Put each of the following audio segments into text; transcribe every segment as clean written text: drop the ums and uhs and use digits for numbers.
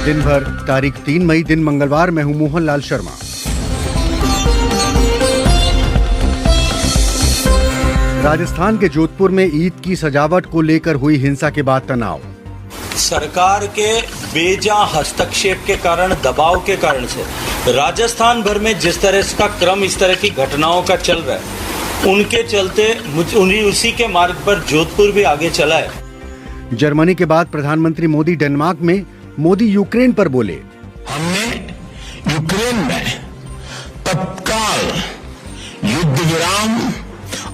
दिन भर तारीख 3 मई दिन मंगलवार। मैं हूं मोहनलाल शर्मा। राजस्थान के जोधपुर में ईद की सजावट को लेकर हुई हिंसा के बाद तनाव। सरकार के बेजा हस्तक्षेप के कारण, दबाव के कारण से राजस्थान भर में जिस तरह का क्रम इस तरह की घटनाओं का चल रहा है, उनके चलते उसी के मार्ग पर जोधपुर भी आगे चला है। जर्मनी के बाद प्रधानमंत्री मोदी डेनमार्क में। मोदी यूक्रेन पर बोले, हमने यूक्रेन में तत्काल युद्ध विराम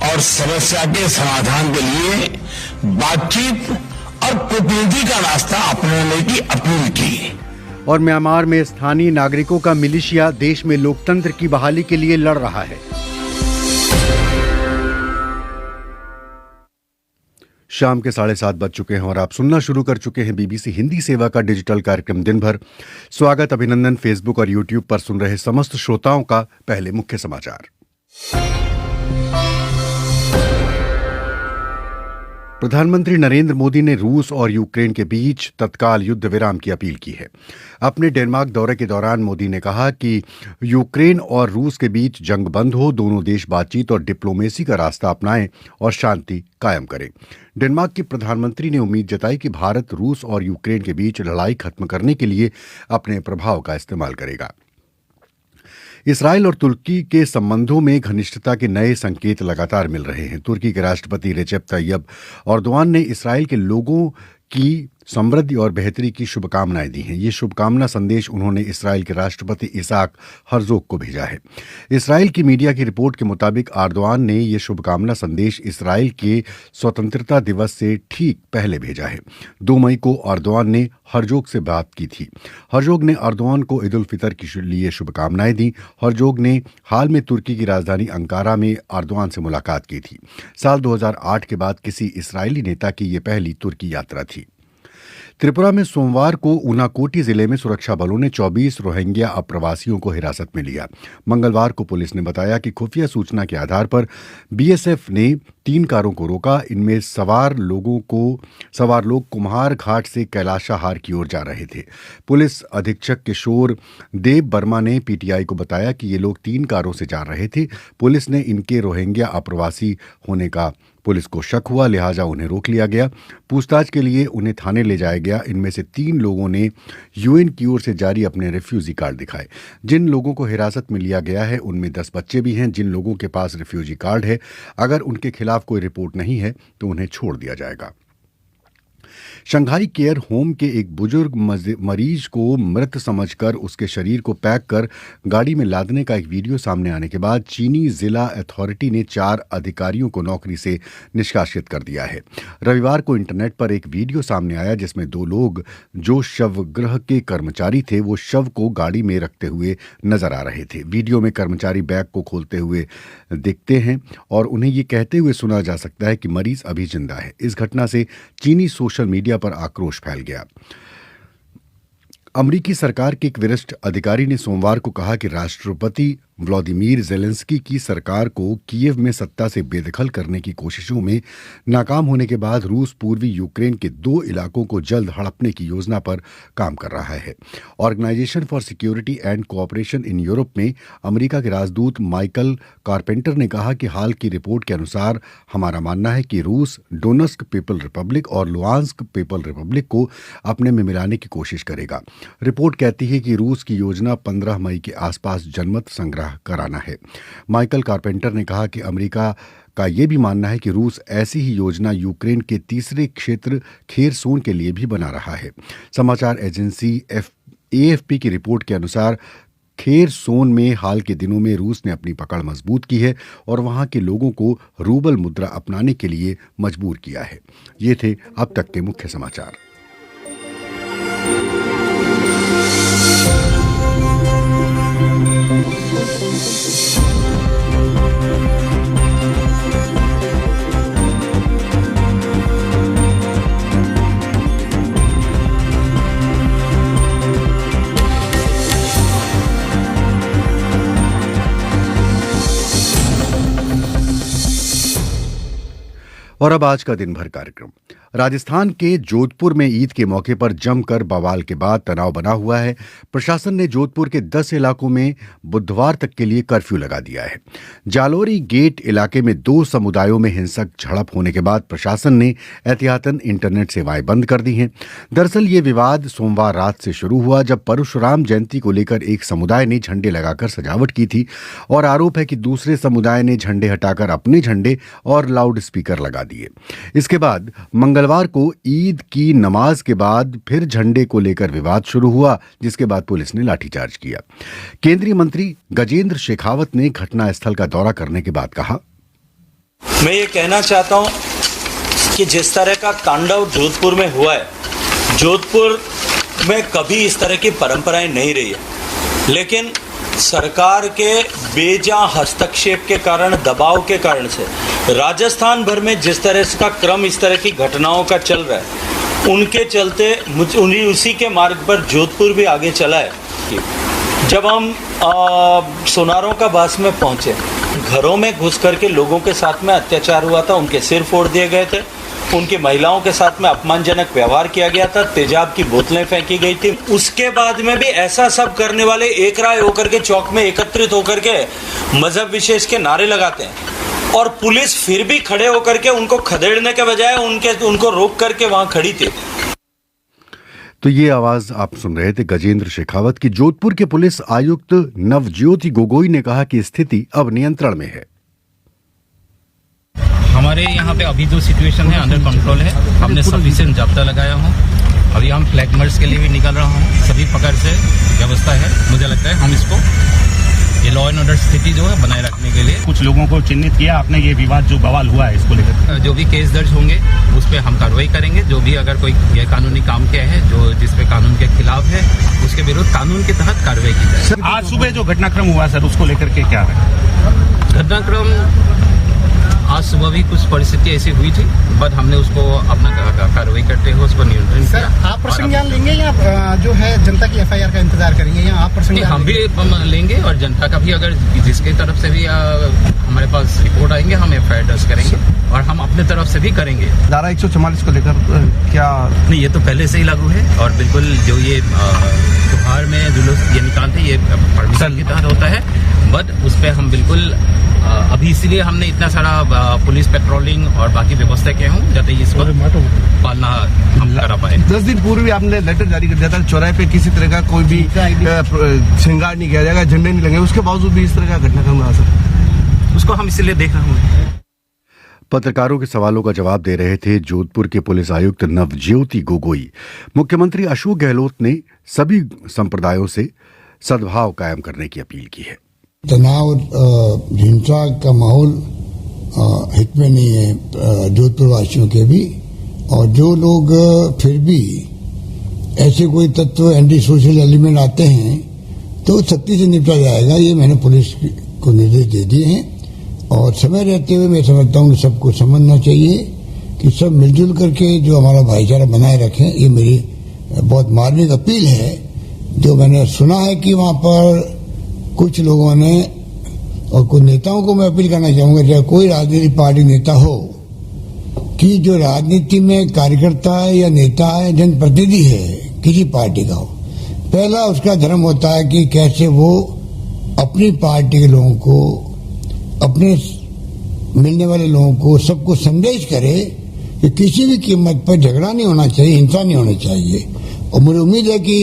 और समस्या के समाधान के लिए बातचीत और कूटनीति का रास्ता अपनाने की अपील की। और म्यांमार में स्थानीय नागरिकों का मिलिशिया देश में लोकतंत्र की बहाली के लिए लड़ रहा है। शाम के 7:30 बज चुके हैं और आप सुनना शुरू कर चुके हैं बीबीसी हिंदी सेवा का डिजिटल कार्यक्रम दिन भर। स्वागत, अभिनंदन। फेसबुक और यूट्यूब पर सुन रहे समस्त श्रोताओं का पहले मुख्य समाचार। प्रधानमंत्री नरेंद्र मोदी ने रूस और यूक्रेन के बीच तत्काल युद्ध विराम की अपील की है। अपने डेनमार्क दौरे के दौरान मोदी ने कहा कि यूक्रेन और रूस के बीच जंग बंद हो, दोनों देश बातचीत और डिप्लोमेसी का रास्ता अपनाएं और शांति कायम करें। डेनमार्क के प्रधानमंत्री ने उम्मीद जताई कि भारत रूस और यूक्रेन के बीच लड़ाई खत्म करने के लिए अपने प्रभाव का इस्तेमाल करेगा। इसराइल और तुर्की के संबंधों में घनिष्ठता के नए संकेत लगातार मिल रहे हैं। तुर्की के राष्ट्रपति रेजेप तैयब एर्दोगान ने इसराइल के लोगों की समृद्धि और बेहतरी की शुभकामनाएं दी हैं। ये शुभकामना संदेश उन्होंने इसराइल के राष्ट्रपति इसाक हर्जोग को भेजा है। इसराइल की मीडिया की रिपोर्ट के मुताबिक एर्दोगान ने ये शुभकामना संदेश इसराइल के स्वतंत्रता दिवस से ठीक पहले भेजा है। 2 मई को एर्दोगान ने हर्जोग से बात की थी। हर्जोग ने एर्दोगान को ईद उल फितर के लिए शुभकामनाएं दी। हर्जोग ने हाल में तुर्की की राजधानी अंकारा में एर्दोगान से मुलाकात की थी। साल 2008 के बाद किसी इसराइली नेता की ये पहली तुर्की यात्रा थी। त्रिपुरा में सोमवार को ऊनाकोटी जिले में सुरक्षा बलों ने 24 रोहिंग्या अप्रवासियों को हिरासत में लिया। मंगलवार को पुलिस ने बताया कि खुफिया सूचना के आधार पर बीएसएफ ने 3 कारों को रोका। इनमें सवार लोग कुम्हार घाट से कैलाशाहार की ओर जा रहे थे। पुलिस अधीक्षक किशोर देव वर्मा ने पीटीआई को बताया कि ये लोग 3 कारों से जा रहे थे। पुलिस ने इनके रोहिंग्या अप्रवासी होने का पुलिस को शक हुआ, लिहाजा उन्हें रोक लिया गया। पूछताछ के लिए उन्हें थाने ले जाया गया। इनमें से 3 लोगों ने यूएन की ओर से जारी अपने रिफ्यूजी कार्ड दिखाए। जिन लोगों को हिरासत में लिया गया है उनमें 10 बच्चे भी हैं। जिन लोगों के पास रिफ्यूजी कार्ड है, अगर उनके खिलाफ कोई रिपोर्ट नहीं है तो उन्हें छोड़ दिया जाएगा। शंघाई केयर होम के एक बुजुर्ग मरीज को मृत समझकर उसके शरीर को पैक कर गाड़ी में लादने का एक वीडियो सामने आने के बाद चीनी जिला अथॉरिटी ने 4 अधिकारियों को नौकरी से निष्कासित कर दिया है। रविवार को इंटरनेट पर एक वीडियो सामने आया जिसमें 2 लोग जो शवगृह के कर्मचारी थे वो शव को गाड़ी में रखते हुए नजर आ रहे थे। वीडियो में कर्मचारी बैग को खोलते हुए दिखते हैं और उन्हें ये कहते हुए सुना जा सकता है कि मरीज अभी जिंदा है। इस घटना से चीनी सोशल मीडिया पर आक्रोश फैल गया। अमेरिकी सरकार के एक वरिष्ठ अधिकारी ने सोमवार को कहा कि राष्ट्रपति व्लादिमीर ज़ेलेंस्की की सरकार को कीव में सत्ता से बेदखल करने की कोशिशों में नाकाम होने के बाद रूस पूर्वी यूक्रेन के 2 इलाकों को जल्द हड़पने की योजना पर काम कर रहा है। Organisation for security and cooperation in Europe में अमेरिका के राजदूत माइकल कारपेंटर ने कहा कि हाल की रिपोर्ट के अनुसार हमारा मानना है कि रूस डोनेट्स्क पीपल रिपब्लिक और लुहांस्क पीपल रिपब्लिक को अपने में मिलाने की कोशिश करेगा। रिपोर्ट कहती है कि रूस की योजना 15 मई के आसपास जनमत संग्रह कराना है। माइकल कारपेंटर ने कहा कि अमेरिका का यह भी मानना है कि रूस ऐसी ही योजना यूक्रेन के तीसरे क्षेत्र खेरसोन के लिए भी बना रहा है। समाचार एजेंसी एएफपी की रिपोर्ट के अनुसार खेरसोन में हाल के दिनों में रूस ने अपनी पकड़ मजबूत की है और वहां के लोगों को रूबल मुद्रा अपनाने के लिए मजबूर किया है। ये थे अब तक के मुख्य समाचार। और अब आज का दिन भर कार्यक्रम। राजस्थान के जोधपुर में ईद के मौके पर जमकर बवाल के बाद तनाव बना हुआ है। प्रशासन ने जोधपुर के 10 इलाकों में बुधवार तक के लिए कर्फ्यू लगा दिया है। जालोरी गेट इलाके में 2 समुदायों में हिंसक झड़प होने के बाद प्रशासन ने एहतियातन इंटरनेट सेवाएं बंद कर दी हैं। दरअसल ये विवाद सोमवार रात से शुरू हुआ, जब परशुराम जयंती को लेकर एक समुदाय ने झंडे लगाकर सजावट की थी और आरोप है कि दूसरे समुदाय ने झंडे हटाकर अपने झंडे और लाउड स्पीकर लगा दिए। इसके बाद मंगलवार को ईद की नमाज के बाद फिर झंडे को लेकर विवाद शुरू हुआ, जिसके बाद पुलिस ने लाठीचार्ज किया। केंद्रीय मंत्री गजेंद्र शेखावत ने घटनास्थल का दौरा करने के बाद कहा, मैं ये कहना चाहता हूं कि जिस तरह का तांडव जोधपुर में हुआ है, जोधपुर में कभी इस तरह की परंपराएं नहीं रही है, लेकिन सरकार के बेजा हस्तक्षेप के कारण, दबाव के कारण से राजस्थान भर में जिस तरह का क्रम इस तरह की घटनाओं का चल रहा है, उनके चलते उसी के मार्ग पर जोधपुर भी आगे चला है। जब हम सोनारों का बास में पहुंचे, घरों में घुस करके लोगों के साथ में अत्याचार हुआ था, उनके सिर फोड़ दिए गए थे, उनकी महिलाओं के साथ में अपमानजनक व्यवहार किया गया था, तेजाब की बोतलें फेंकी गई थी। उसके बाद में भी ऐसा सब करने वाले एक राय होकर के चौक में एकत्रित होकर के मजहब विशेष के नारे लगाते हैं, और पुलिस फिर भी खड़े होकर के उनको खदेड़ने के बजाय उनको रोक करके वहां खड़ी थी। तो ये आवाज आप सुन रहे थे गजेंद्र शेखावत की। जोधपुर के पुलिस आयुक्त नवज्योति गोगोई ने कहा कि स्थिति अब नियंत्रण में है। हमारे यहाँ पे अभी जो सिचुएशन है अंडर कंट्रोल है। हमने सफिशिएंट जाब्ता लगाया हूँ। अभी हम फ्लैग मार्च के लिए भी निकल रहा हूँ। सभी प्रकार से व्यवस्था है। मुझे लगता है हम इसको ये लॉ एंड ऑर्डर स्थिति जो है बनाए रखने के लिए कुछ लोगों को चिन्हित किया आपने, ये विवाद जो बवाल हुआ है इसको लेकर जो भी केस दर्ज होंगे उस पर हम कार्रवाई करेंगे। जो भी अगर कोई गैर कानूनी काम किया है, जो जिसपे कानून के खिलाफ है, उसके विरुद्ध कानून के तहत कार्रवाई की जाए। आज सुबह जो घटनाक्रम हुआ सर, उसको लेकर के क्या है? घटनाक्रम आज सुबह भी कुछ परिस्थिति ऐसी हुई थी, बट हमने उसको अपना कार्रवाई करते हुए उसको नियंत्रण किया। आप प्रसंज्ञान लेंगे या जो है जनता की एफआईआर का इंतजार करेंगे, या आप प्रसंज्ञान? हम भी लेंगे और जनता का भी, अगर जिसके तरफ से भी हमारे पास रिपोर्ट आएंगे, हम एफआईआर दर्ज करेंगे और हम अपने तरफ से भी करेंगे। धारा 144 को लेकर क्या? नहीं, ये तो पहले से ही लागू है और बिल्कुल जो ये त्योहार में जुलूस ये निकालते ये परमिशन के तहत होता है, बट उस पर हम बिल्कुल अभी इसीलिए हमने इतना सारा पुलिस पेट्रोलिंग और बाकी व्यवस्था किए हूँ जाते इसको पालना हम करा पाए। 10 दिन पूर्व भी आपने लेटर जारी कर दिया था, चौराहे पे किसी तरह का कोई भी श्रृंगार नहीं किया जाएगा, झंडे नहीं लगेंगे, उसके बावजूद भी इस तरह का घटनाक्रम हुआ सर। उसको हम इसीलिए देख रहे हैं। पत्रकारों के सवालों का जवाब दे रहे थे जोधपुर के पुलिस आयुक्त नवज्योति गोगोई। मुख्यमंत्री अशोक गहलोत ने सभी संप्रदायों से सद्भाव कायम करने की अपील की है। तनाव हिंसा का माहौल हित में नहीं है जोधपुर वासियों के भी, और जो लोग फिर भी ऐसे कोई तत्व एंटी सोशल एलिमेंट आते हैं तो सख्ती से निपटा जाएगा। ये मैंने पुलिस को निर्देश दे दिए हैं, और समय रहते हुए मैं समझता हूँ सबको समझना चाहिए कि सब मिलजुल करके जो हमारा भाईचारा बनाए रखें। ये मेरी बहुत मार्मिक अपील है। जो मैंने सुना है कि वहाँ पर कुछ लोगों ने, और कुछ नेताओं को मैं अपील करना चाहूंगा, चाहे कोई राजनीतिक पार्टी नेता हो, कि जो राजनीति में कार्यकर्ता है या नेता है, जनप्रतिनिधि है किसी पार्टी का हो, पहला उसका धर्म होता है कि कैसे वो अपनी पार्टी के लोगों को, अपने मिलने वाले लोगों को, सबको संदेश करे कि किसी भी कीमत पर झगड़ा नहीं होना चाहिए, हिंसा नहीं होनी चाहिए। और मुझे उम्मीद है कि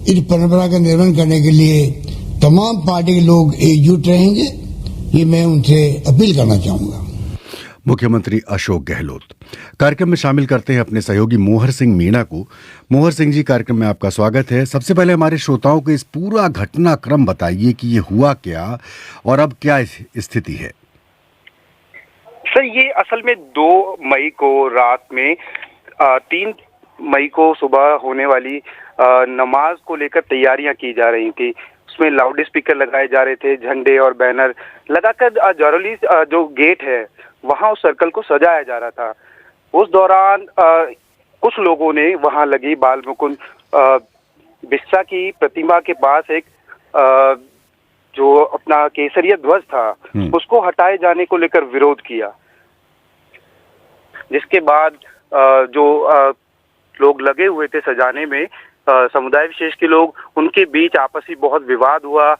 इस परंपरा का निर्वहन करने के लिए तमाम पार्टी के लोग एकजुट रहेंगे। ये मैं उनसे अपील करना चाहूंगा। मुख्यमंत्री अशोक गहलोत। कार्यक्रम में शामिल करते हैं अपने सहयोगी मोहर सिंह मीणा को। मोहर सिंह जी, कार्यक्रम में आपका स्वागत है। सबसे पहले हमारे श्रोताओं को इस पूरा घटनाक्रम बताइए कि ये हुआ क्या और अब क्या स्थिति है। सर, ये असल में 2 मई को रात में 3 मई को सुबह होने वाली नमाज को लेकर तैयारियां की जा रही थी। उसमें लाउड स्पीकर लगाए जा रहे थे, झंडे और बैनर लगाकर जारोली जो गेट है वहां उस सर्कल को सजाया जा रहा था। उस दौरान कुछ लोगों ने वहां लगी बाल मुकुंद बिस्सा की प्रतिमा के पास एक जो अपना केसरिया ध्वज था उसको हटाए जाने को लेकर विरोध किया। जिसके बाद जो लोग लगे हुए थे सजाने में, समुदाय विशेष के लोग, उनके बीच आपसी बहुत विवाद हुआ,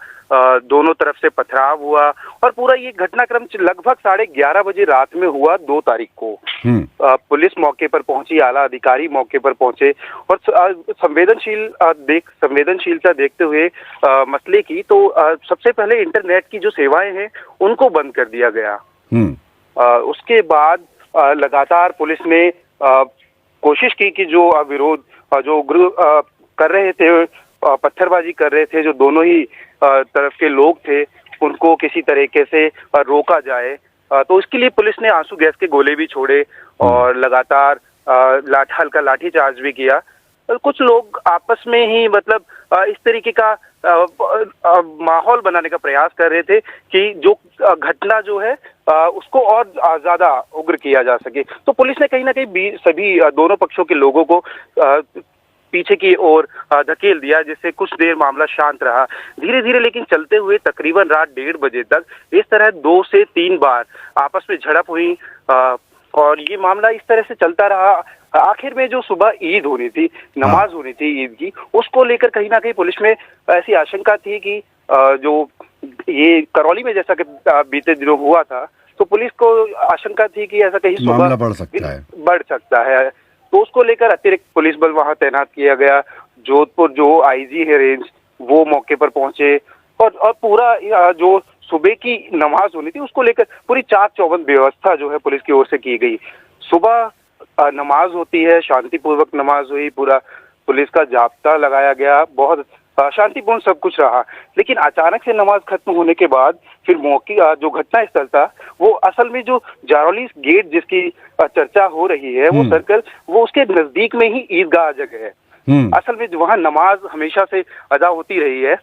दोनों तरफ से पथराव हुआ और पूरा ये घटनाक्रम लगभग 11:30 बजे रात में हुआ 2 तारीख को। पुलिस मौके पर पहुंची, आला अधिकारी मौके पर पहुंचे और संवेदनशीलता देखते हुए मसले की तो सबसे पहले इंटरनेट की जो सेवाएं हैं उनको बंद कर दिया गया। उसके बाद लगातार पुलिस ने कोशिश की कि जो विरोध जो कर रहे थे, पत्थरबाजी कर रहे थे, जो दोनों ही तरफ के लोग थे, उनको किसी तरीके से रोका जाए। तो इसके लिए पुलिस ने आंसू गैस के गोले भी छोड़े और लगातार हल्का लाठीचार्ज भी किया। कुछ लोग आपस में ही मतलब इस तरीके का माहौल बनाने का प्रयास कर रहे थे कि जो घटना जो है उसको और ज्यादा उग्र किया जा सके। तो पुलिस ने कहीं ना कहीं सभी दोनों पक्षों के लोगों को पीछे की ओर धकेल दिया, जिससे कुछ देर मामला शांत रहा। धीरे धीरे लेकिन चलते हुए तकरीबन रात 1:30 बजे तक इस तरह 2 से 3 बार आपस में झड़प हुई और ये मामला इस तरह से चलता रहा। आखिर में जो सुबह ईद होनी थी, नमाज होनी थी ईद की, उसको लेकर कहीं ना कहीं पुलिस में ऐसी आशंका थी कि जो ये करौली में जैसा कि बीते दिनों हुआ था, तो पुलिस को आशंका थी कि ऐसा कहीं सुबह बढ़ सकता है। तो उसको लेकर अतिरिक्त पुलिस बल वहां तैनात किया गया। जोधपुर जो आईजी है रेंज, वो मौके पर पहुंचे और पूरा जो सुबह की नमाज होनी थी उसको लेकर पूरी चाक चौबंद व्यवस्था जो है पुलिस की ओर से की गई। सुबह नमाज होती है, शांतिपूर्वक नमाज हुई, पूरा पुलिस का जाब्ता लगाया गया, बहुत शांतिपूर्ण सब कुछ रहा। लेकिन अचानक से नमाज खत्म होने के बाद फिर मौके जो घटना स्थल था, वो असल में जो जारौली गेट जिसकी चर्चा हो रही है, वो सर्कल, वो उसके नजदीक में ही ईदगाह जगह है। असल में वहां नमाज हमेशा से अदा होती रही है,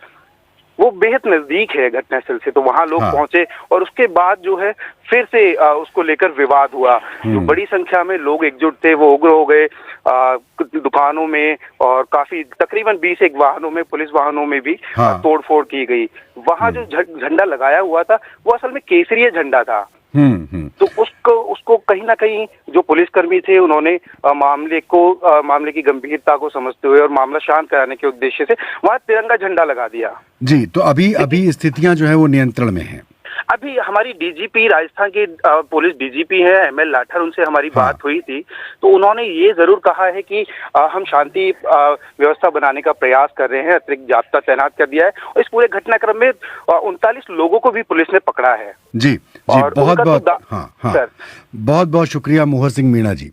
वो बेहद नजदीक है घटनास्थल से। तो वहां लोग पहुंचे और उसके बाद जो है फिर से उसको लेकर विवाद हुआ। जो बड़ी संख्या में लोग एकजुट थे वो उग्र हो गए दुकानों में और काफी तकरीबन 20 वाहनों में, पुलिस वाहनों में भी तोड़फोड़ की गई। वहां जो झंडा लगाया हुआ था वो असल में केसरीय झंडा था। तो उसको कहीं ना कहीं जो पुलिसकर्मी थे उन्होंने मामले की गंभीरता को समझते हुए और मामला शांत कराने के उद्देश्य से वहां तिरंगा झंडा लगा दिया। जी, तो अभी स्थितियां जो है वो नियंत्रण में हैं। अभी हमारी डीजीपी, राजस्थान के पुलिस डीजीपी है एमएल लाठर, उनसे हमारी बात हुई थी, तो उन्होंने ये जरूर कहा है कि हम शांति व्यवस्था बनाने का प्रयास कर रहे हैं, अतिरिक्त जाब्ता तैनात कर दिया है और इस पूरे घटनाक्रम में 39 लोगों को भी पुलिस ने पकड़ा है। जी, बहुत बहुत शुक्रिया मोहर सिंह मीणा जी।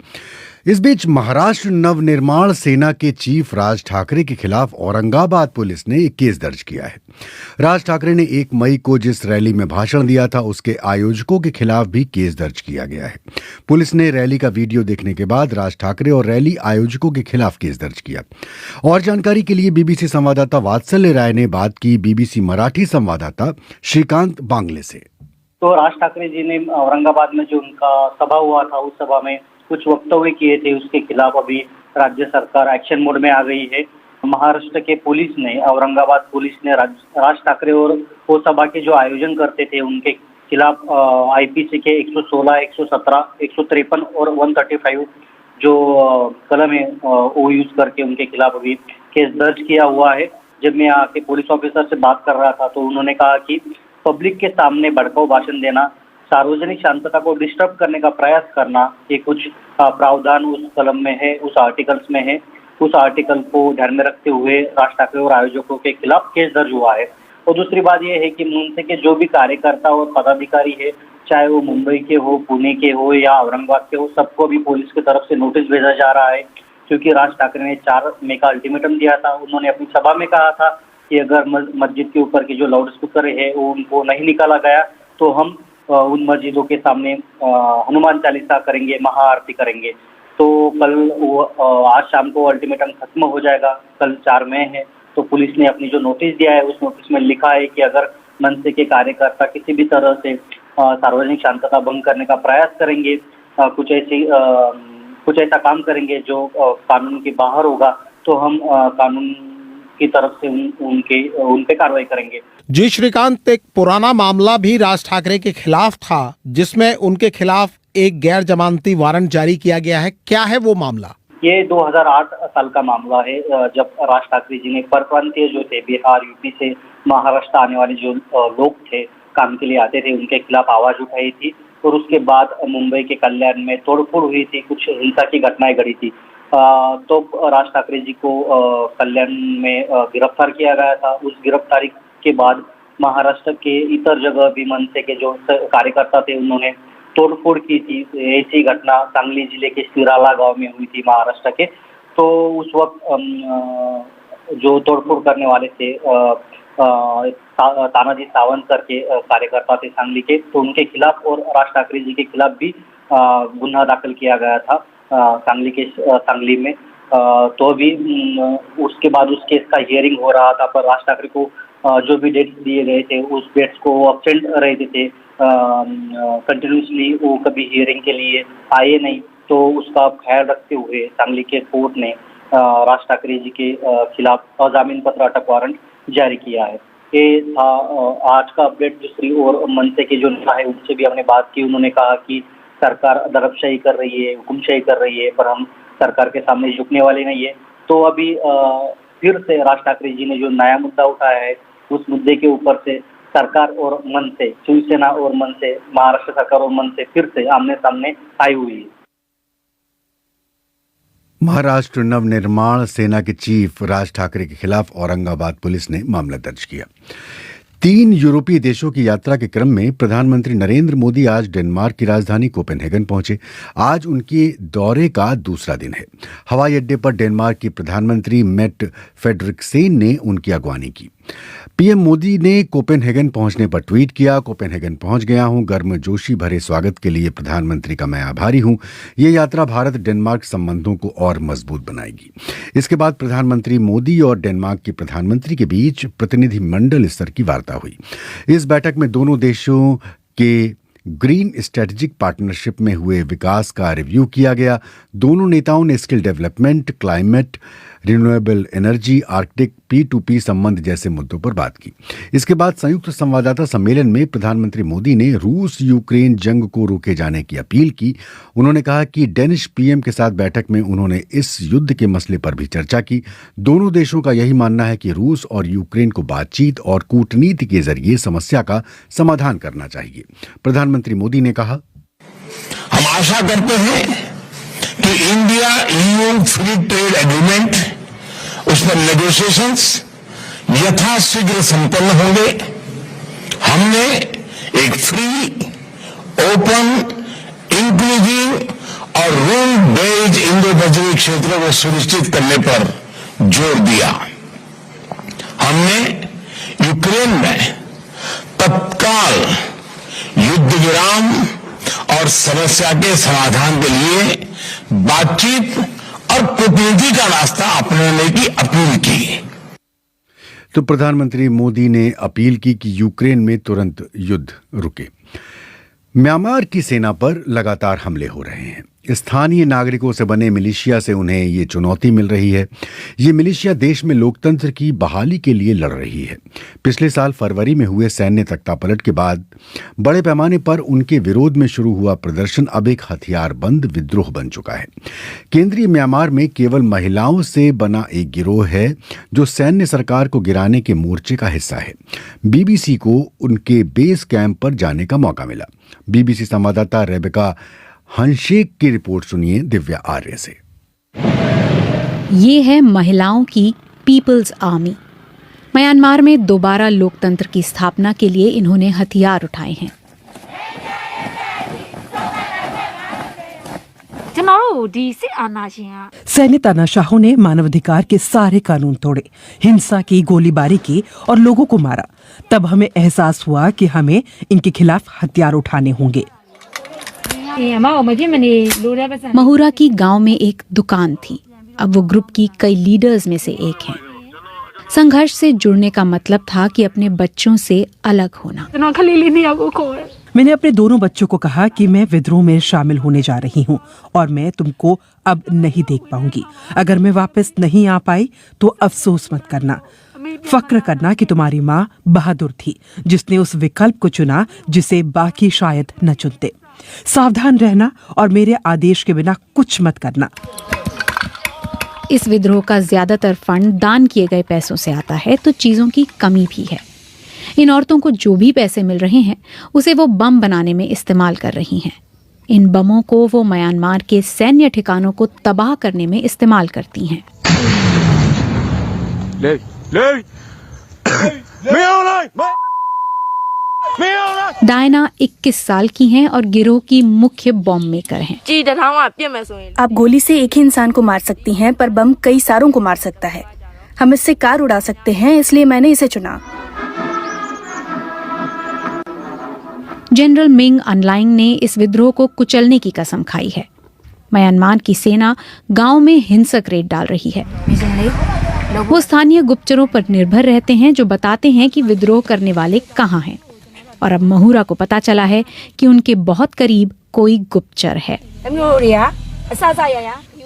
इस बीच महाराष्ट्र नवनिर्माण सेना के चीफ राज ठाकरे के खिलाफ औरंगाबाद पुलिस ने एक केस दर्ज किया है। राज ठाकरे ने 1 मई को जिस रैली में भाषण दिया था, उसके आयोजकों के खिलाफ भी केस दर्ज किया गया है। पुलिस ने रैली का वीडियो देखने के बाद राज ठाकरे और रैली आयोजकों के खिलाफ केस दर्ज किया। और जानकारी के लिए बीबीसी संवाददाता वात्सल्य राय ने बात की बीबीसी मराठी संवाददाता श्रीकांत बांगले से। तो राज ठाकरे जी ने औरंगाबाद में जो उनका सभा हुआ था, उस सभा में कुछ वक्तव्य किए थे, उसके खिलाफ अभी राज्य सरकार एक्शन मोड में आ गई है। महाराष्ट्र के पुलिस ने, औरंगाबाद पुलिस ने राज ठाकरे और वो सभा के जो आयोजन करते थे उनके खिलाफ आईपीसी के 116, 117, 153 और 135 जो कलम है वो यूज करके उनके खिलाफ अभी केस दर्ज किया हुआ है। जब मैं आके पुलिस ऑफिसर से बात कर रहा था तो उन्होंने कहा कि पब्लिक के सामने भड़काऊ भाषण देना, सार्वजनिक शांतता को डिस्टर्ब करने का प्रयास करना, ये कुछ प्रावधान उस कलम में है, उस आर्टिकल्स में है। उस आर्टिकल को ध्यान में रखते हुए राज ठाकरे और आयोजकों के खिलाफ केस दर्ज हुआ है। और दूसरी बात यह है कि मुंसे के जो भी कार्यकर्ता और पदाधिकारी है, चाहे वो मुंबई के हो, पुणे के हो या औरंगाबाद के हो, सबको भी पुलिस की तरफ से नोटिस भेजा जा रहा है। क्योंकि राज ठाकरे ने 4 मई का अल्टीमेटम दिया था। उन्होंने अपनी सभा में कहा था कि अगर मस्जिद के ऊपर की जो लाउड स्पीकर है वो उनको नहीं निकाला गया तो हम उन मस्जिदों के सामने हनुमान चालीसा करेंगे, महाआरती करेंगे। तो कल आज शाम को अल्टीमेटम खत्म हो जाएगा, कल 4 मई है। तो पुलिस ने अपनी जो नोटिस दिया है उस नोटिस में लिखा है कि अगर मनसे के कार्यकर्ता किसी भी तरह से सार्वजनिक शांतता भंग करने का प्रयास करेंगे, कुछ ऐसा काम करेंगे जो कानून के बाहर होगा, तो हम कानून की तरफ से उन पे कार्रवाई करेंगे। जी श्रीकांत, एक पुराना मामला भी राज ठाकरे के खिलाफ था जिसमें उनके खिलाफ एक गैर जमानती वारंट जारी किया गया है। क्या है वो मामला? ये 2008 साल का मामला है, जब राज ठाकरे जी ने परप्रांतीय जो थे, बिहार यूपी से महाराष्ट्र आने वाले जो लोग थे, काम के लिए आते थे, उनके खिलाफ आवाज उठाई थी। और उसके बाद मुंबई के कल्याण में तोड़फोड़ हुई थी, कुछ हिंसा की घटनाएं घटी थी। तो राज ठाकरे जी को कल्याण में गिरफ्तार किया गया था। उस गिरफ्तारी के बाद महाराष्ट्र के इतर जगह भी मनसे के जो कार्यकर्ता थे उन्होंने तोड़फोड़ की थी। ऐसी घटना सांगली जिले के शिराला गांव में हुई थी महाराष्ट्र के। तो उस वक्त जो तोड़फोड़ करने वाले थे तानाजी सावंत करके कार्यकर्ता थे सांगली के, तो उनके खिलाफ और राज ठाकरे जी के खिलाफ भी गुन्हा दाखिल किया गया था सांगली में। तो अभी उसके बाद उस केस का हियरिंग हो रहा था, पर राज ठाकरे को जो भी डेट्स दिए गए थे उस डेट्स को एब्सेंट रहते थे कंटिन्यूसली, वो कभी हियरिंग के लिए आए नहीं। तो उसका ख्याल रखते हुए सांगली के कोर्ट ने राज ठाकरे जी के खिलाफ अजामीन पत्र अटक वारंट जारी किया है। ये था आज का अपडेट। दूसरी ओर मनसे के जो नेता है उनसे भी हमने बात की। उन्होंने कहा कि सरकार दरबशाही कर रही है, हुकुमशाही कर रही है, पर हम सरकार के सामने झुकने वाले नहीं है। तो अभी फिर से राज ठाकरे जी ने जो नया मुद्दा उठाया है, उस मुद्दे के ऊपर से सरकार और मनसे, शिवसेना और मनसे, महाराष्ट्र सरकार और मनसे फिर से आमने सामने आई हुई है। महाराष्ट्र नवनिर्माण सेना के चीफ राज ठाकरे के खिलाफ औरंगाबाद पुलिस ने मामला दर्ज किया। 3 यूरोपीय देशों की यात्रा के क्रम में प्रधानमंत्री नरेंद्र मोदी आज डेनमार्क की राजधानी कोपेनहेगन पहुंचे। आज उनके दौरे का दूसरा दिन है। हवाई अड्डे पर डेनमार्क की प्रधानमंत्री मेट फ्रेडरिक्सेन ने उनकी अगवानी की। पीएम मोदी ने कोपेनहेगन पहुंचने पर ट्वीट किया, कोपेनहेगन पहुंच गया हूं, गर्मजोशी भरे स्वागत के लिए प्रधानमंत्री का मैं आभारी हूं। ये यात्रा भारत डेनमार्क संबंधों को और मजबूत बनाएगी। इसके बाद प्रधानमंत्री मोदी और डेनमार्क के प्रधानमंत्री के बीच प्रतिनिधिमंडल स्तर की वार्ता हुई। इस बैठक में दोनों देशों के ग्रीन स्ट्रेटेजिक पार्टनरशिप में हुए विकास का रिव्यू किया गया। दोनों नेताओं ने skill development, climate, renewable energy, Arctic, P2P संबंध जैसे मुद्दों पर बात की। इसके बाद संयुक्त संवाददाता सम्मेलन में प्रधानमंत्री मोदी ने रूस यूक्रेन जंग को रोके जाने की अपील की। उन्होंने कहा कि डेनिश पीएम के साथ बैठक में उन्होंने इस युद्ध के मसले पर भी चर्चा की। दोनों देशों का यही मानना है कि रूस और यूक्रेन को बातचीत और कूटनीति के जरिए समस्या का समाधान करना चाहिए। प्रधानमंत्री मोदी ने कहा, हम आशा करते हैं कि India EU free trade agreement, उस पर नेगोशिएशंस यथाशीघ्र संपन्न होंगे। हमने एक फ्री, ओपन, इंक्लूसिव और रूल बेस्ड इंडो पैसिफिक क्षेत्र को सुनिश्चित करने पर जोर दिया। हमने यूक्रेन में तत्काल युद्ध विराम और समस्या के समाधान के लिए बातचीत और कूटनीति का रास्ता अपनाने की अपील की। तो प्रधानमंत्री मोदी ने अपील की कि यूक्रेन में तुरंत युद्ध रुके। म्यांमार की सेना पर लगातार हमले हो रहे हैं। स्थानीय नागरिकों से बने मिलिशिया से उन्हें ये चुनौती मिल रही है। ये मिलिशिया देश में लोकतंत्र की बहाली के लिए लड़ रही है। पिछले साल फरवरी में हुए सैन्य तख्तापलट के बाद बड़े पैमाने पर उनके विरोध में शुरू हुआ प्रदर्शन अब एक हथियारबंद विद्रोह बन चुका है। केंद्रीय म्यांमार में केवल महिलाओं से बना एक गिरोह है जो सैन्य सरकार को गिराने के मोर्चे का हिस्सा है। बीबीसी को उनके बेस कैंप पर जाने का मौका मिला। बीबीसी संवाददाता रेबेका हंशेक की रिपोर्ट सुनिए दिव्या आर्य से। ये है महिलाओं की पीपल्स आर्मी। म्यांमार में दोबारा लोकतंत्र की स्थापना के लिए इन्होंने हथियार उठाए हैं। सैन्य तानाशाहों ने मानवाधिकार के सारे कानून तोड़े, हिंसा की, गोलीबारी की और लोगों को मारा। तब हमें एहसास हुआ कि हमें इनके खिलाफ हथियार उठाने होंगे। महुरा की गांव में एक दुकान थी। अब वो ग्रुप की कई लीडर्स में से एक हैं। संघर्ष से जुड़ने का मतलब था कि अपने बच्चों से अलग होना। मैंने अपने दोनों बच्चों को कहा कि मैं विद्रोह में शामिल होने जा रही हूँ और मैं तुमको अब नहीं देख पाऊंगी। अगर मैं वापस नहीं आ पाई तो अफसोस मत करना। फक्र करना कि तुम्हारी माँ बहादुर थी जिसने उस विकल्प को चुना जिसे बाकी शायद न चुनते। सावधान रहना और मेरे आदेश के बिना कुछ मत करना। इस विद्रोह का ज्यादातर फंड दान किए गए पैसों से आता है, तो चीजों की कमी भी है। इन औरतों को जो भी पैसे मिल रहे हैं उसे वो बम बनाने में इस्तेमाल कर रही हैं। इन बमों को वो म्यांमार के सैन्य ठिकानों को तबाह करने में इस्तेमाल करती हैं। डायना 21 साल की हैं और गिरोह की मुख्य बॉम्ब मेकर हैं। आप गोली से एक ही इंसान को मार सकती हैं, पर बम कई सारों को मार सकता है। हम इससे कार उड़ा सकते हैं, इसलिए मैंने इसे चुना। जनरल मिंग अनलाइंग ने इस विद्रोह को कुचलने की कसम खाई है। म्यांमार की सेना गांव में हिंसक रेड डाल रही है। वो स्थानीय गुप्तचरों पर निर्भर रहते हैं जो बताते हैं कि विद्रोह करने वाले कहाँ हैं। और अब महूरा को पता चला है कि उनके बहुत करीब कोई गुप्तचर है।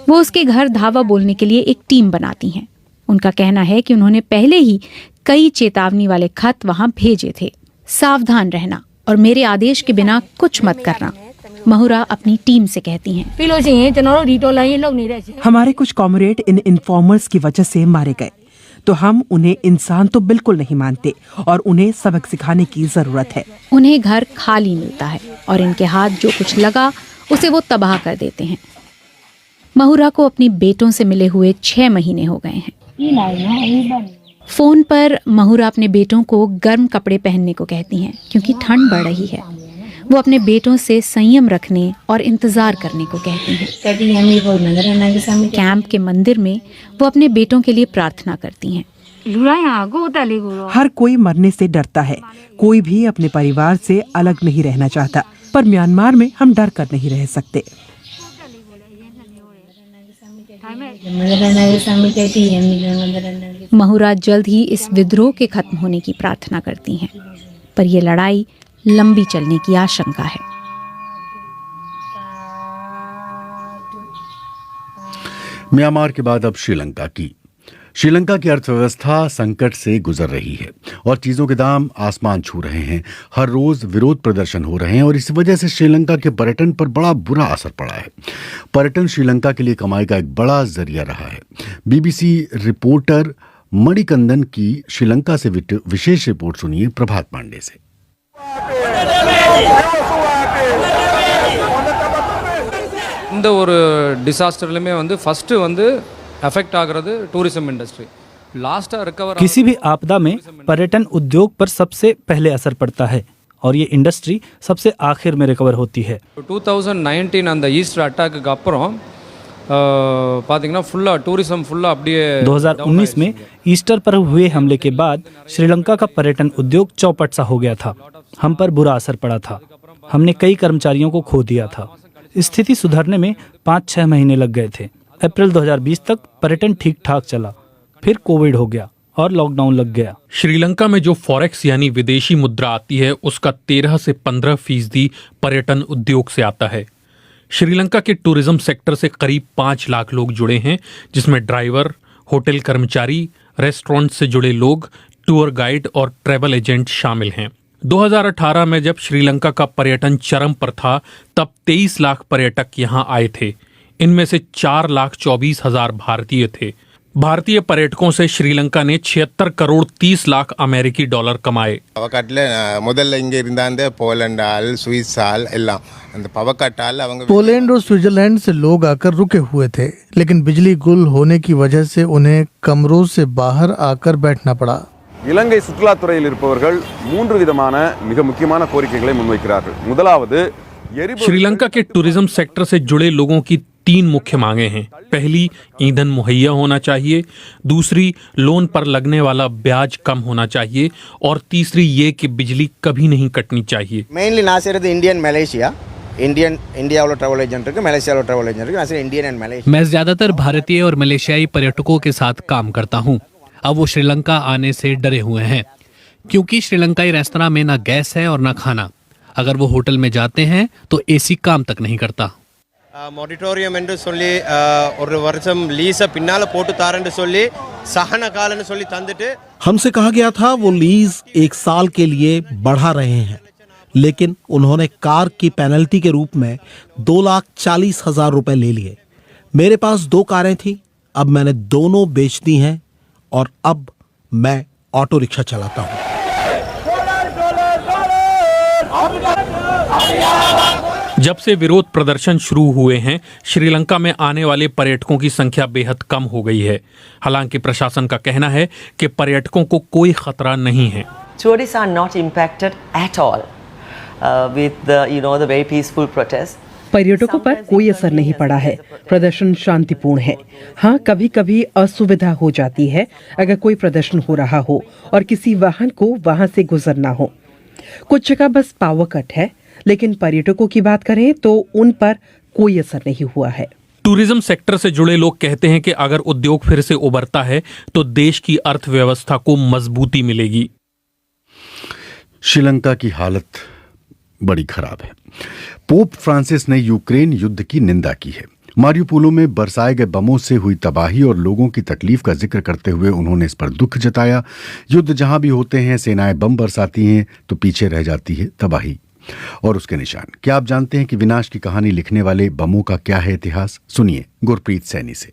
वो उसके घर धावा बोलने के लिए एक टीम बनाती हैं। उनका कहना है कि उन्होंने पहले ही कई चेतावनी वाले खत वहां भेजे थे। सावधान रहना और मेरे आदेश के बिना कुछ मत करना, महूरा अपनी टीम से कहती हैं। हमारे कुछ कॉमरेड इन इन्फॉर्मर्स की वजह से मारे गए, तो हम उन्हें इंसान तो बिल्कुल नहीं मानते और उन्हें सबक सिखाने की जरूरत है। उन्हें घर खाली मिलता है और इनके हाथ जो कुछ लगा उसे वो तबाह कर देते हैं। महूरा को अपनी बेटों से मिले हुए 6 महीने हो गए हैं। फोन पर महूरा अपने बेटों को गर्म कपड़े पहनने को कहती हैं क्योंकि ठंड बढ़ रही है। वो अपने बेटों से संयम रखने और इंतजार करने को कहती हैं। कैंप के मंदिर में वो अपने बेटों के लिए प्रार्थना करती हैं। हर कोई मरने से डरता है, कोई भी अपने परिवार से अलग नहीं रहना चाहता, पर म्यांमार में हम डर कर नहीं रह सकते। महूरा जल्द ही इस विद्रोह के खत्म होने की प्रार्थना करती हैं, पर यह लड़ाई लंबी चलने की आशंका है। म्यांमार के बाद अब श्रीलंका की अर्थव्यवस्था संकट से गुजर रही है और चीजों के दाम आसमान छू रहे हैं। हर रोज विरोध प्रदर्शन हो रहे हैं और इस वजह से श्रीलंका के पर्यटन पर बड़ा बुरा असर पड़ा है। पर्यटन श्रीलंका के लिए कमाई का एक बड़ा जरिया रहा है। बीबीसी रिपोर्टर मणिकंदन की श्रीलंका से विशेष रिपोर्ट सुनिए प्रभात पांडे से। இந்த ஒரு டிசாஸ்டர்லமே ஃபர்ஸ்ட் अफेक्ट आगறது टूरिज्म इंडस्ट्री लास्ट रिकवर। किसी भी आपदा में पर्यटन उद्योग पर सबसे पहले असर पड़ता है और ये इंडस्ट्री सबसे आखिर में रिकवर होती है। 2019 அந்த ஈஸ்டர் அட்டாக்கு அப்புறம் பாத்தீங்கன்னா ஃபுல்லா टूरिज्म ஃபுல்லா அப்படியே 2019 में ईस्टर पर हुए हमले के बाद श्रीलंका का पर्यटन उद्योग चौपट सा हो गया था। हम पर बुरा असर पड़ा था। हमने कई कर्मचारियों को खो दिया था। स्थिति सुधरने में 5-6 महीने लग गए थे। अप्रैल 2020 तक पर्यटन ठीक ठाक चला, फिर कोविड हो गया और लॉकडाउन लग गया। श्रीलंका में जो फॉरेक्स यानी विदेशी मुद्रा आती है उसका 13 से 15% पर्यटन उद्योग से आता है। श्रीलंका के टूरिज्म सेक्टर से करीब 5 लाख लोग जुड़े हैं, जिसमें ड्राइवर, होटल कर्मचारी, रेस्टोरेंट से जुड़े लोग, टूर गाइड और ट्रैवल एजेंट शामिल हैं। 2018 में जब श्रीलंका का पर्यटन चरम पर था तब 23 लाख पर्यटक यहाँ आए थे। इनमें से 4,24,000 भारतीय थे। भारतीय पर्यटकों से श्रीलंका ने 76 करोड़ 30 लाख अमेरिकी डॉलर कमाए। पोलैंड और स्विट्जरलैंड से लोग आकर रुके हुए थे, लेकिन बिजली गुल होने की वजह से उन्हें कमरों से बाहर आकर बैठना पड़ा। இலங்கை சுற்றுலாத்துறையில் இருப்பவர்கள் 3 விதமான மிக முக்கியமான கோரிக்கைகளை முன்வைக்கிறார்கள்। முதலாவது श्रीलंका के टूरिज्म सेक्टर से जुड़े लोगों की 3 मुख्य मांगे हैं। पहली, ईंधन मुहैया होना चाहिए। दूसरी, लोन पर लगने वाला ब्याज कम होना चाहिए। और तीसरी ये कि बिजली कभी नहीं कटनी चाहिए। मेनली ना सिर्फ इंडियन मलेशिया इंडिया वाला ट्रैवल एजेंट है, मलेशिया वाला ट्रैवल एजेंट है, इंडियन एंड मलेशिया। मैं ज्यादातर भारतीय और मलेशियाई पर्यटकों के साथ काम करता हूँ। अब वो श्रीलंका आने से डरे हुए हैं क्योंकि श्रीलंकाई रेस्तरां में ना गैस है और ना खाना। अगर वो होटल में जाते हैं तो एसी काम तक नहीं करता। மொரிட்டோரியம் என்று சொல்லி ஒரு வருஷம் லீஸை பின்னால போட்டு தாரேன்னு சொல்லி சகன காலன்னு சொல்லி தந்துட்டு हमसे कहा गया था वो लीज 1 साल के लिए बढ़ा रहे हैं, लेकिन उन्होंने कार की पेनल्टी के रूप में 2,40,000 रुपए ले लिए। मेरे पास 2 कारें थी, अब मैंने दोनों बेच दी हैं और अब मैं ऑटो रिक्शा चलाता हूँ। जब से विरोध प्रदर्शन शुरू हुए हैं, श्रीलंका में आने वाले पर्यटकों की संख्या बेहद कम हो गई है। हालांकि प्रशासन का कहना है कि पर्यटकों को कोई खतरा नहीं है। Tourists are not impacted at all with the very peaceful protest. पर्यटकों पर कोई असर नहीं पड़ा है। प्रदर्शन शांतिपूर्ण है। हाँ, कभी कभी असुविधा हो जाती है अगर कोई प्रदर्शन हो रहा हो और किसी वाहन को वहां से गुजरना हो। कुछ जगह बस पावर कट है, लेकिन पर्यटकों की बात करें तो उन पर कोई असर नहीं हुआ है। टूरिज्म सेक्टर से जुड़े लोग कहते हैं कि अगर उद्योग फिर से उभरता है तो देश की अर्थव्यवस्था को मजबूती मिलेगी। श्रीलंका की हालत बड़ी खराब है। पोप फ्रांसिस ने यूक्रेन युद्ध की निंदा की है। मारियुपोल में बरसाए गए बमों से हुई तबाही और लोगों की तकलीफ का जिक्र करते हुए उन्होंने इस पर दुख जताया। युद्ध जहां भी होते हैं, सेनाएं बम बरसाती हैं तो पीछे रह जाती है तबाही और उसके निशान। क्या आप जानते हैं कि विनाश की कहानी लिखने वाले बमों का क्या है इतिहास? सुनिए गुरप्रीत सैनी से।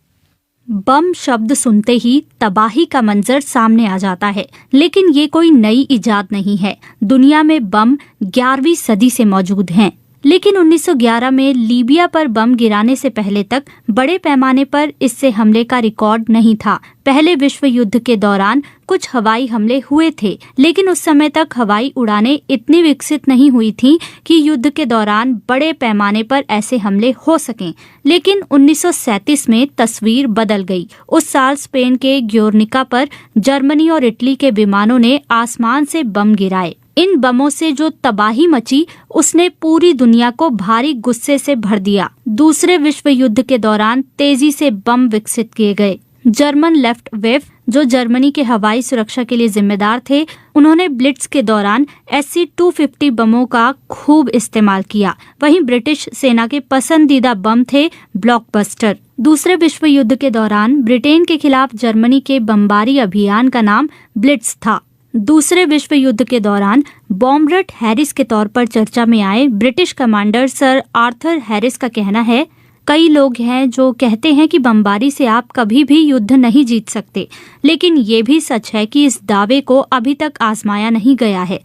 बम शब्द सुनते ही तबाही का मंजर सामने आ जाता है, लेकिन ये कोई नई इजाद नहीं है। दुनिया में बम 11वीं सदी से मौजूद हैं। लेकिन 1911 में लीबिया पर बम गिराने से पहले तक बड़े पैमाने पर इससे हमले का रिकॉर्ड नहीं था। पहले विश्व युद्ध के दौरान कुछ हवाई हमले हुए थे, लेकिन उस समय तक हवाई उड़ानें इतनी विकसित नहीं हुई थीं कि युद्ध के दौरान बड़े पैमाने पर ऐसे हमले हो सकें। लेकिन 1937 में तस्वीर बदल गई। उस साल स्पेन के ग्योर्निका पर जर्मनी और इटली के विमानों ने आसमान से बम गिराए। इन बमों से जो तबाही मची, उसने पूरी दुनिया को भारी गुस्से से भर दिया। दूसरे विश्व युद्ध के दौरान तेजी से बम विकसित किए गए। जर्मन लेफ्ट वेफ, जो जर्मनी के हवाई सुरक्षा के लिए जिम्मेदार थे, उन्होंने ब्लिट्ज के दौरान SC-250 बमों का खूब इस्तेमाल किया। वहीं ब्रिटिश सेना के पसंदीदा बम थे ब्लॉकबस्टर। दूसरे विश्व युद्ध के दौरान ब्रिटेन के खिलाफ जर्मनी के बमबारी अभियान का नाम ब्लिट्ज था। दूसरे विश्व युद्ध के दौरान बॉम्बरट हैरिस के तौर पर चर्चा में आए British commander sir Arthur Harris का कहना है, कई लोग हैं जो कहते हैं कि बमबारी से आप कभी भी युद्ध नहीं जीत सकते, लेकिन ये भी सच है कि इस दावे को अभी तक आजमाया नहीं गया है।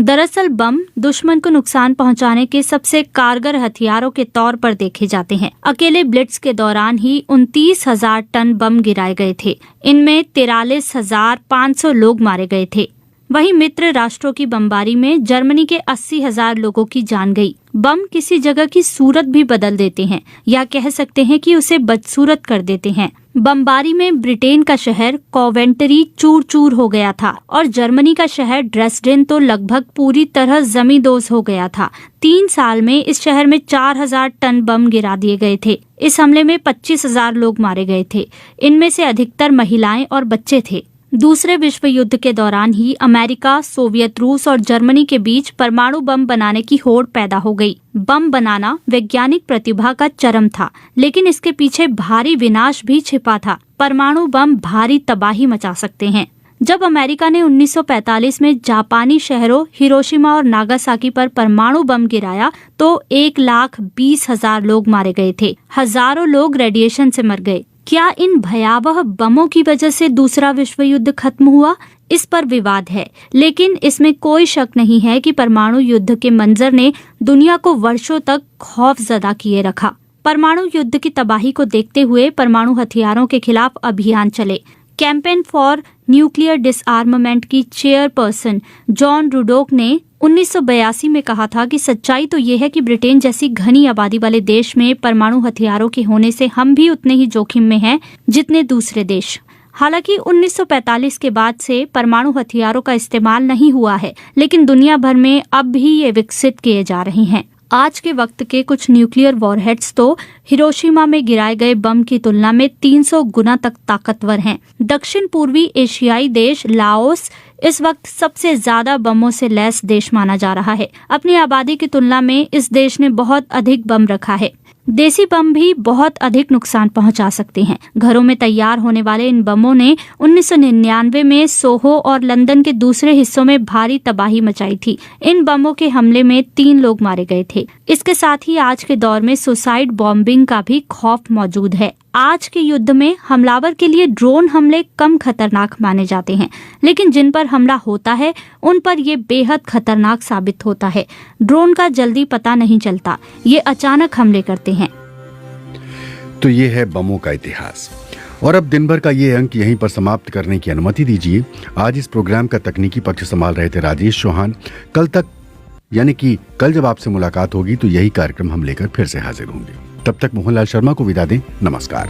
दरअसल बम दुश्मन को नुकसान पहुंचाने के सबसे कारगर हथियारों के तौर पर देखे जाते हैं। अकेले ब्लिट्ज के दौरान ही 29,000 टन बम गिराए गए थे। इनमें 43,500 लोग मारे गए थे। वहीं मित्र राष्ट्रों की बमबारी में जर्मनी के 80,000 लोगों की जान गई। बम किसी जगह की सूरत भी बदल देते हैं, या कह सकते हैं कि उसे बदसूरत कर देते हैं। बमबारी में ब्रिटेन का शहर कोवेंट्री चूर चूर हो गया था और जर्मनी का शहर ड्रेसडेन तो लगभग पूरी तरह जमींदोज हो गया था। 3 साल में इस शहर में 4,000 टन बम गिरा दिए गए थे। इस हमले में 25,000 लोग मारे गए थे। इनमें से अधिकतर महिलाएं और बच्चे थे। दूसरे विश्व युद्ध के दौरान ही अमेरिका, सोवियत रूस और जर्मनी के बीच परमाणु बम बनाने की होड़ पैदा हो गई। बम बनाना वैज्ञानिक प्रतिभा का चरम था, लेकिन इसके पीछे भारी विनाश भी छिपा था। परमाणु बम भारी तबाही मचा सकते हैं। जब अमेरिका ने 1945 में जापानी शहरों हिरोशिमा और नागासाकी पर परमाणु बम गिराया तो 1,20,000 लोग मारे गए थे। हजारों लोग रेडिएशन से मर गए। क्या इन भयावह बमों की वजह से दूसरा विश्व युद्ध खत्म हुआ? इस पर विवाद है, लेकिन इसमें कोई शक नहीं है कि परमाणु युद्ध के मंजर ने दुनिया को वर्षों तक खौफजदा किए रखा। परमाणु युद्ध की तबाही को देखते हुए परमाणु हथियारों के खिलाफ अभियान चले। कैंपेन फॉर न्यूक्लियर डिसआर्ममेंट की चेयरपर्सन जॉन रुडोक ने 1982 में कहा था कि सच्चाई तो ये है कि ब्रिटेन जैसी घनी आबादी वाले देश में परमाणु हथियारों के होने से हम भी उतने ही जोखिम में हैं जितने दूसरे देश। हालांकि 1945 के बाद से परमाणु हथियारों का इस्तेमाल नहीं हुआ है, लेकिन दुनिया भर में अब भी ये विकसित किए जा रहे हैं। आज के वक्त के कुछ न्यूक्लियर वॉरहेड्स तो हिरोशिमा में गिराए गए बम की तुलना में 300 गुना तक ताकतवर हैं। दक्षिण पूर्वी एशियाई देश लाओस इस वक्त सबसे ज्यादा बमों से लैस देश माना जा रहा है। अपनी आबादी की तुलना में इस देश ने बहुत अधिक बम रखा है। देसी बम भी बहुत अधिक नुकसान पहुंचा सकते हैं। घरों में तैयार होने वाले इन बमों ने 1999 में सोहो और लंदन के दूसरे हिस्सों में भारी तबाही मचाई थी। इन बमों के हमले में 3 लोग मारे गए थे। इसके साथ ही आज के दौर में सुसाइड बॉम्बिंग का भी खौफ मौजूद है। आज के युद्ध में हमलावर के लिए ड्रोन हमले कम खतरनाक माने जाते हैं, लेकिन जिन पर हमला होता है उन पर ये बेहद खतरनाक साबित होता है। ड्रोन का जल्दी पता नहीं चलता, ये अचानक हमले करते हैं। तो ये है बमों का इतिहास। और अब दिन भर का ये अंक यहीं पर समाप्त करने की अनुमति दीजिए। आज इस प्रोग्राम का तकनीकी पक्ष संभाल रहे थे राजेश चौहान। कल तक यानी कि कल जब आपसे मुलाकात होगी तो यही कार्यक्रम हम लेकर फिर से हाजिर होंगे। तब तक मोहनलाल शर्मा को विदा दें। नमस्कार।